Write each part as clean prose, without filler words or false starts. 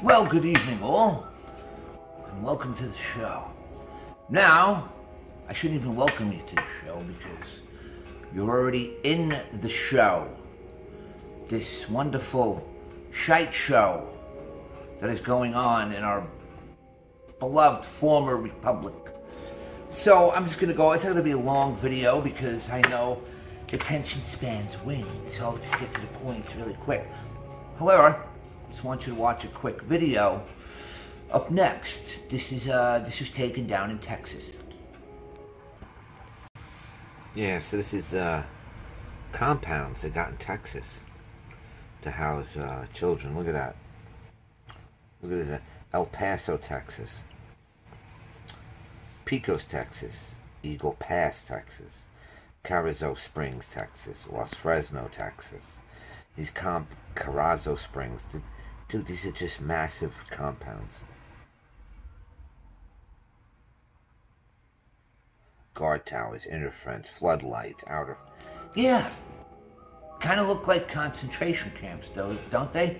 Well, good evening all, and welcome to the show. Now, I shouldn't even welcome you to the show because you're already in the show. This wonderful shite show that is going on in our beloved former republic. So I'm just going to go. It's not going to be a long video because I know attention spans wane. So I'll just get to the point really quick. However, I just want you to watch a quick video. Up next, this was taken down in Texas. Yeah, so this is compounds they got in Texas to house children. Look at that. Look at this. El Paso, Texas. Pecos, Texas. Eagle Pass, Texas. Carrizo Springs, Texas. Los Fresno, Texas. These Carrizo Springs. Dude, these are just massive compounds. Guard towers, inner fence, floodlights, outer... Yeah. Kind of look like concentration camps, though, don't they?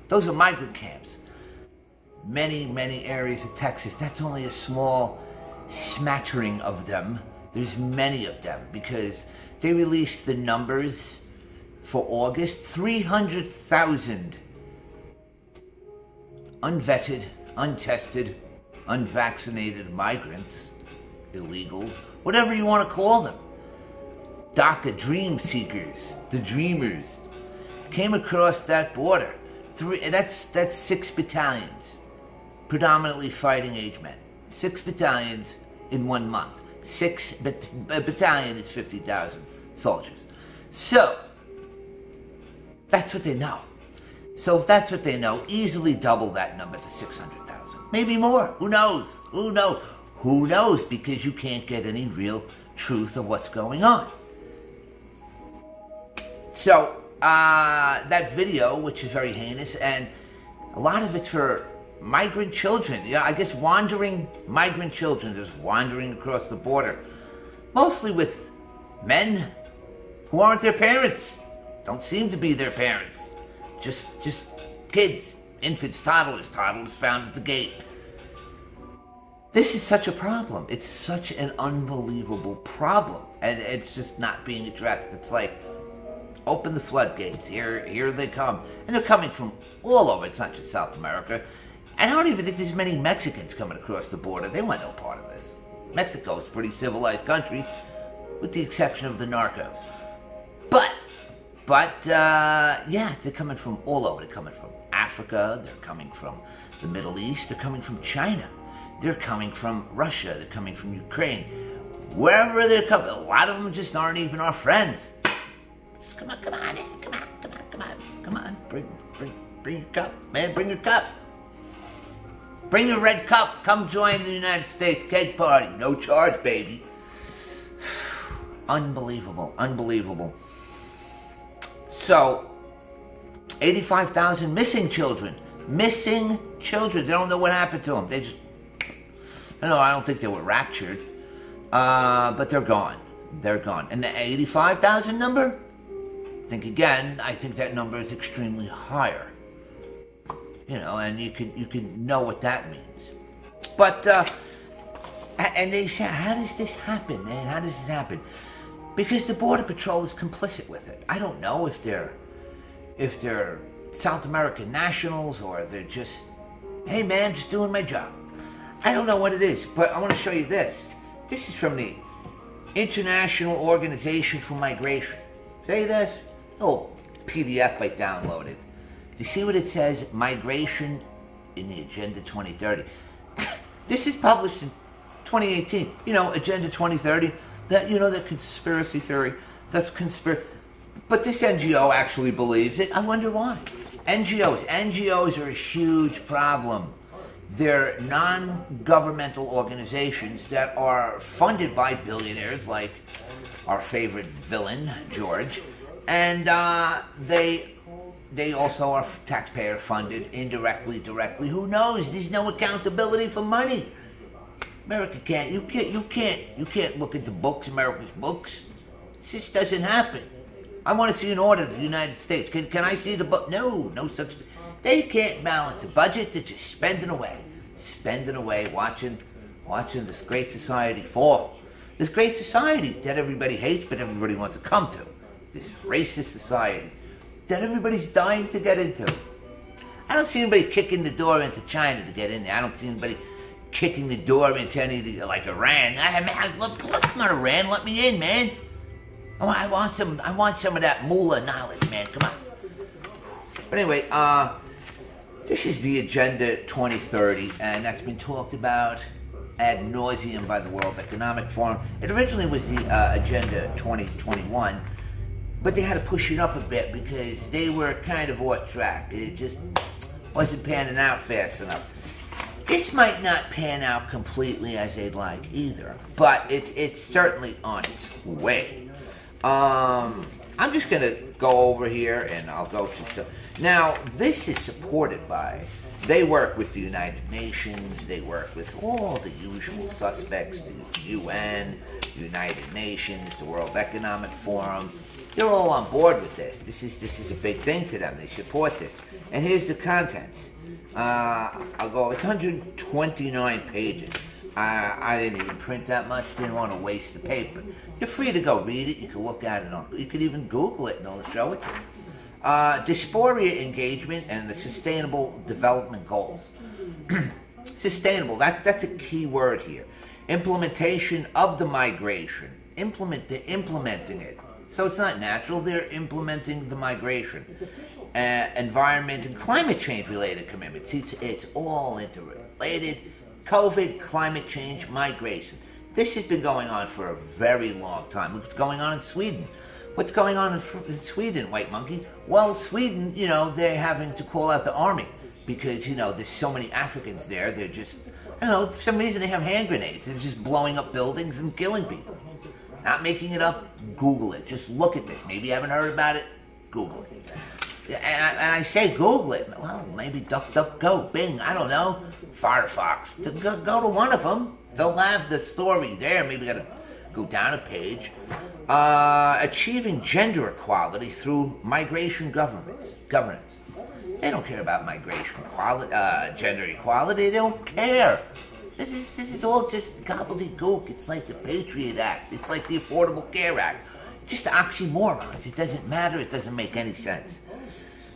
Those are migrant camps. Many, many areas of Texas. That's only a small smattering of them. There's many of them because they released the numbers for August. 300,000 unvetted, untested, unvaccinated migrants, illegals, whatever you want to call them. DACA dream seekers, the dreamers, came across that border. That's 6 battalions, predominantly fighting age men. 6 battalions in 1 month. A battalion is 50,000 soldiers. So, that's what they know. So if that's what they know, easily double that number to 600,000. Maybe more. Who knows? Who knows? Who knows? Because you can't get any real truth of what's going on. So, that video, which is very heinous, and a lot of it's for migrant children. Yeah, I guess wandering migrant children just wandering across the border. Mostly with men who aren't their parents. Don't seem to be their parents. Just kids, infants, toddlers found at the gate. This is such a problem. It's such an unbelievable problem. And it's just not being addressed. It's like, open the floodgates. Here they come. And they're coming from all over. It's not just South America. And I don't even think there's many Mexicans coming across the border. They want no part of this. Mexico's a pretty civilized country, with the exception of the narcos. But yeah, they're coming from all over. They're coming from Africa. They're coming from the Middle East. They're coming from China. They're coming from Russia. They're coming from Ukraine. Wherever they're coming, a lot of them just aren't even our friends. Just come on, bring your cup, man, bring your cup. Bring your red cup. Come join the United States keg party. No charge, baby. Unbelievable, unbelievable. So, 85,000 missing children. Missing children. They don't know what happened to them. They just, I don't think they were raptured. But they're gone. They're gone. And the 85,000 number? I think that number is extremely higher. And you can know what that means. But, and they say, how does this happen, man? How does this happen? Because the Border Patrol is complicit with it. I don't know if they're South American nationals or they're just, hey man, just doing my job. I don't know what it is, but I want to show you this. This is from the International Organization for Migration. See this? Oh, PDF I downloaded. You see what it says? Migration in the Agenda 2030. This is published in 2018. Agenda 2030. That conspiracy theory. That's But this NGO actually believes it. I wonder why. NGOs are a huge problem. They're non-governmental organizations that are funded by billionaires like our favorite villain, George. And they also are taxpayer funded, indirectly, directly. Who knows? There's no accountability for money. America can't. You can't look at the books, America's books. It just doesn't happen. I want to see an audit of the United States. Can I see the book? No, no such. They can't balance a budget. They're just spending away, watching this great society fall. This great society that everybody hates, but everybody wants to come to. This racist society that everybody's dying to get into. I don't see anybody kicking the door into China to get in there. I don't see anybody kicking the door into any, like Iran. Come on, Iran, let me in, man. I want some of that mullah knowledge, man. Come on. But anyway, this is the Agenda 2030, and that's been talked about ad nauseum by the World Economic Forum. It originally was the Agenda 2021, but they had to push it up a bit because they were kind of off track. It just wasn't panning out fast enough. This might not pan out completely as they'd like either, but it's certainly on its way. I'm just going to go over here and I'll go to stuff. Now, this is supported by, they work with the United Nations, they work with all the usual suspects, the UN, the United Nations, the World Economic Forum. They're all on board with this. This is a big thing to them. They support this. And here's the contents. I'll go, it's 129 pages. I didn't even print that much, didn't want to waste the paper. You're free to go read it, you can look at it, you could even Google it and they'll show it to you. Dysphoria engagement and the Sustainable Development Goals. Sustainable, that's a key word here. Implementation of the migration. Implementing it. So it's not natural, they're implementing the migration. Environment and climate change related commitments. It's all interrelated. COVID, climate change, migration. This has been going on for a very long time. Look what's going on in Sweden. What's going on in Sweden, White Monkey? Well, Sweden, they're having to call out the army because, there's so many Africans there. They're just, for some reason they have hand grenades. They're just blowing up buildings and killing people. Not making it up. Google it. Just look at this. Maybe you haven't heard about it. Google it. And I say Google it. Well, maybe DuckDuckGo, Bing, I don't know. Firefox. Go to one of them. They'll have the story there. Maybe you gotta go down a page. Achieving gender equality through migration governance. They don't care about migration equality, gender equality. They don't care. This is all just gobbledygook. It's like the Patriot Act. It's like the Affordable Care Act. Just oxymorons. It doesn't matter. It doesn't make any sense.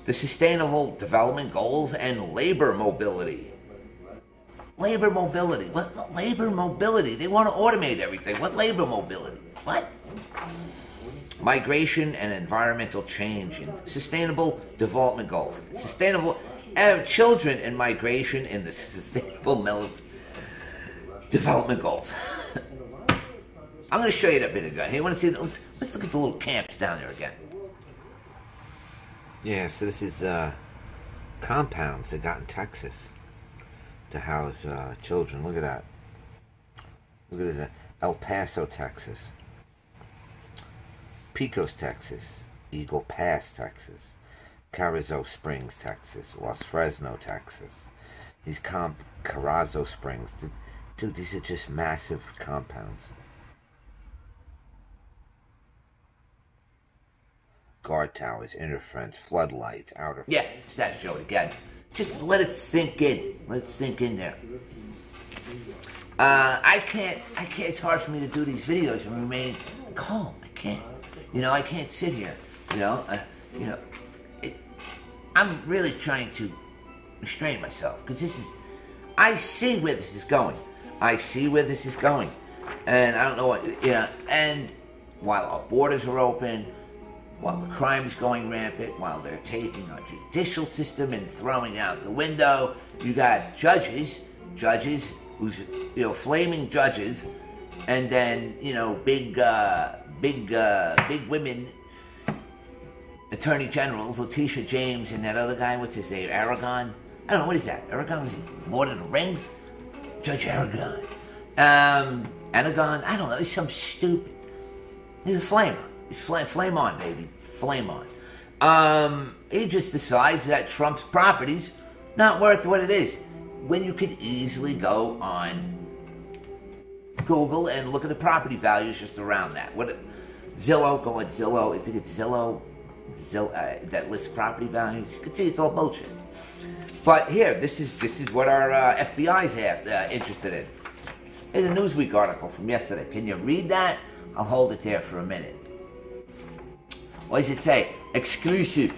The Sustainable Development Goals and labor mobility. Labor mobility. What labor mobility? They want to automate everything. What labor mobility? What? Migration and environmental change and Sustainable Development Goals. Sustainable children and migration in the Sustainable Development Goals. I'm going to show you that bit again. Hey, you want to see? Let's look at the little camps down there again. Yeah, so this is compounds they got in Texas to house children. Look at that. Look at this. El Paso, Texas. Pecos, Texas. Eagle Pass, Texas. Carrizo Springs, Texas. Los Fresno, Texas. These Carrizo Springs. Dude, these are just massive compounds. Guard towers, inner fence, floodlights, outer... Yeah, just have to show it again. Just let it sink in. Let it sink in there. I can't, it's hard for me to do these videos and remain calm. I can't. I can't sit here. I'm really trying to restrain myself because I see where this is going. And I don't know what, and while our borders are open, while the crime is going rampant, while they're taking our judicial system and throwing out the window, you got judges who's, flaming judges, and then, big women, attorney generals, Letitia James and that other guy, what's his name, Aragon? I don't know, what is that? Aragon, was he Lord of the Rings? Judge Aragon. Anagon, I don't know, he's some stupid, he's a flamer. He's flame on, baby. Flame on. He just decides that Trump's property's not worth what it is. When you could easily go on Google and look at the property values just around that. Zillow, go on Zillow. I think it's Zillow that lists property values. You can see it's all bullshit. But here, this is what our FBI's interested in. Here's a Newsweek article from yesterday. Can you read that? I'll hold it there for a minute. What does it say? Exclusive.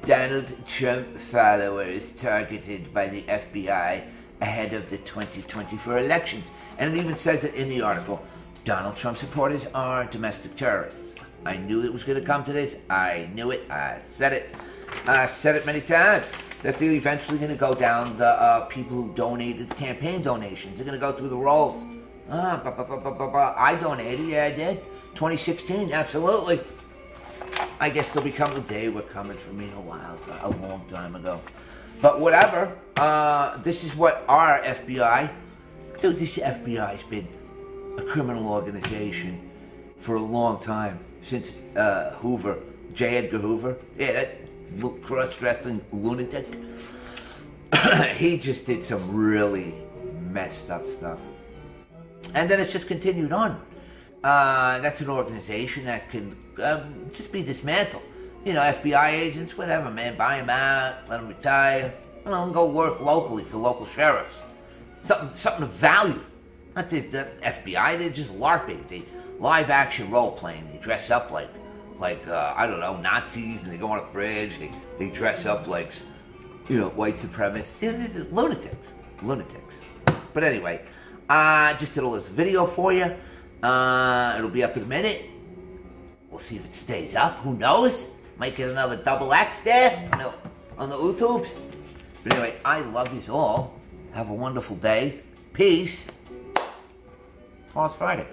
Donald Trump followers targeted by the FBI ahead of the 2024 elections. And it even says it in the article, Donald Trump supporters are domestic terrorists. I knew it was going to come to this. I knew it. I said it. I said it many times. That they're eventually going to go down the people who donated campaign donations. They're going to go through the rolls. I donated. Yeah, I did. 2016, absolutely. I guess there'll become a day were coming for me a long time ago. But whatever. This is what our FBI... Dude, this FBI's been a criminal organization for a long time. Since Hoover. J. Edgar Hoover. Yeah, that cross-dressing lunatic. He just did some really messed up stuff. And then it's just continued on. That's an organization that can just be dismantled. You know, FBI agents, whatever, man. Buy them out, let them retire. Let them go work locally for local sheriffs. Something of value. Not the FBI, they're just LARPing. They live-action role-playing. They dress up like I don't know, Nazis, and they go on a bridge. They dress up like, you know, white supremacists. They're lunatics. But anyway, just did a little video for you. It'll be up in a minute. We'll see if it stays up. Who knows? Might get another double X there on the YouTubes. But anyway, I love you all. Have a wonderful day. Peace. Tomorrow's Friday.